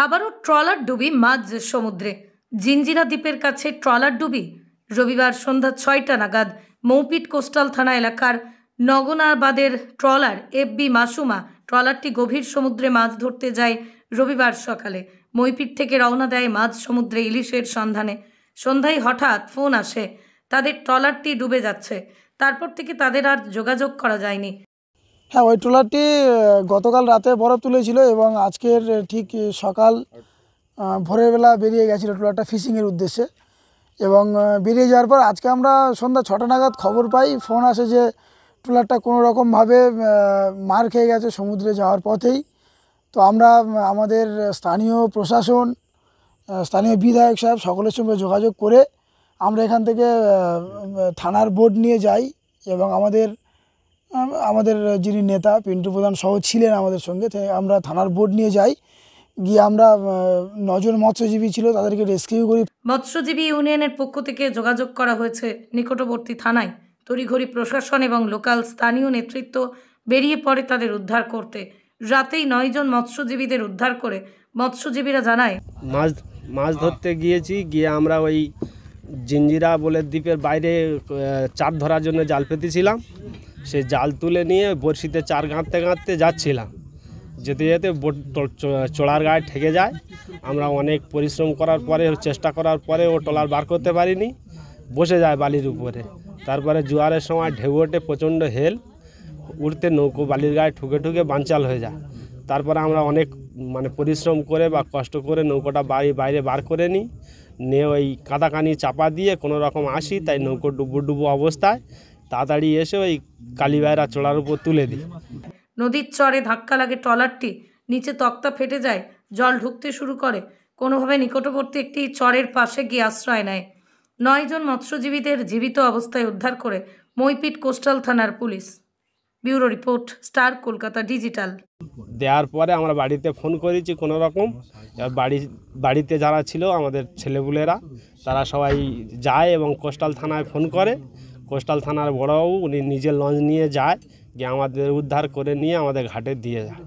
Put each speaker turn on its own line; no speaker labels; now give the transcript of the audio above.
আবারও ট্রলার ডুবি মাঝ সমুদ্রে। জিঞ্জিরা দ্বীপের কাছে ট্রলার ডুবি। রবিবার সন্ধ্যা ৬টা নাগাদ মৌপিট কোস্টাল থানা এলাকার নগনাবাদের ট্রলার এফবি মাসুমা ট্রলারটি গভীর সমুদ্রে মাছ ধরতে যায় রবিবার সকালে। মৌপিট থেকে রওনা দেয় মাঝ সমুদ্রে ইলিশের সন্ধানে। সন্ধ্যায় হঠাৎ ফোন আসে তাদের ট্রলারটি ডুবে যাচ্ছে। তারপর থেকে তাদের আর যোগাযোগ করা যায়নি।
হ্যাঁ, ওই ট্রলারটি গতকাল রাতে বরফ তুলেছিল এবং আজকের ঠিক সকাল ভোরের বেলা বেরিয়ে গেছিলো ট্রলারটা ফিশিংয়ের উদ্দেশ্যে। এবং বেরিয়ে যাওয়ার পর আজকে আমরা সন্ধ্যা ৬টা নাগাদ খবর পাই, ফোন আসে যে ট্রলারটা কোনো রকমভাবে মার খেয়ে গেছে সমুদ্রে যাওয়ার পথেই। তো আমরা আমাদের স্থানীয় প্রশাসন, স্থানীয় বিধায়ক সাহেব সকলের সঙ্গে যোগাযোগ করে আমরা এখান থেকে থানার বোট নিয়ে যাই এবং আমাদের যিনি নেতা পিন্টু প্রধান সহ ছিলেন আমাদের সঙ্গে, আমরা থানার বোট নিয়ে যাই। গিয়ে আমরা ৯ জন মৎস্যজীবী ছিল তাদেরকে রেস্কিউ করি।
মৎস্যজীবী ইউনিয়নের পক্ষ থেকে যোগাযোগ করা হয়েছে নিকটবর্তী থানায়। তড়িঘড়ি প্রশাসন এবং লোকাল স্থানীয় নেতৃত্ব বেরিয়ে পড়ে তাদের উদ্ধার করতে। রাতেই ৯ জন মৎস্যজীবীদের উদ্ধার করে মৎস্যজীবীরা জানায়,
মাছ ধরতে গিয়ে আমরা ওই জিঞ্জিরা বলে দ্বীপের বাইরে চার ধরার জন্য জাল পেতেছিলাম। সেই জাল তুলে নিয়ে বড়শিতে চার গাঁথতে যাচ্ছিলাম। যেতে যেতে বোট চড়ার গায়ে ঠেকে যায়। আমরা অনেক পরিশ্রম করার পরে, চেষ্টা করার পরে ও ট্রলার বার করতে পারিনি, বসে যায় বালির উপরে। তারপরে জোয়ারের সময় ঢেউ ওঠে, প্রচণ্ড হেল উঠতে নৌকো বালির গায়ে ঠুকে বানচাল হয়ে যায়। তারপরে আমরা অনেক পরিশ্রম করে বা কষ্ট করে নৌকোটা বাইরে বার করে নিয়ে ওই কাদাকানি চাপা দিয়ে কোনো রকম আসি। তাই নৌকো ডুবো অবস্থায় তাড়াতাড়ি এসে ওই কালীবাইরা চড়ার উপর তুলে দিই।
নদীর চরে ধাক্কা লাগে ট্রলারটি, নিচে তক্তা ফেটে যায়, জল ঢুকতে শুরু করে। কোনোভাবে নিকটবর্তী একটি চরের পাশে গিয়ে আশ্রয় নেয়। ৯ জন মৎস্যজীবীদের জীবিত অবস্থায় উদ্ধার করে মৌপিট কোস্টাল থানার police. Bureau report, star Kolkata digital.
দেওয়ার পরে আমরা বাড়িতে ফোন করেছি কোনো রকম। বাড়িতে যারা ছিল আমাদের ছেলেপুলেরা, তারা সবাই যায় এবং কোস্টাল থানায় ফোন করে। কোস্টাল থানার বড়বাবু উনি নিজের লঞ্চ নিয়ে যায়, গিয়ে আমাদের উদ্ধার করে নিয়ে আমাদের ঘাটে দিয়ে যায়।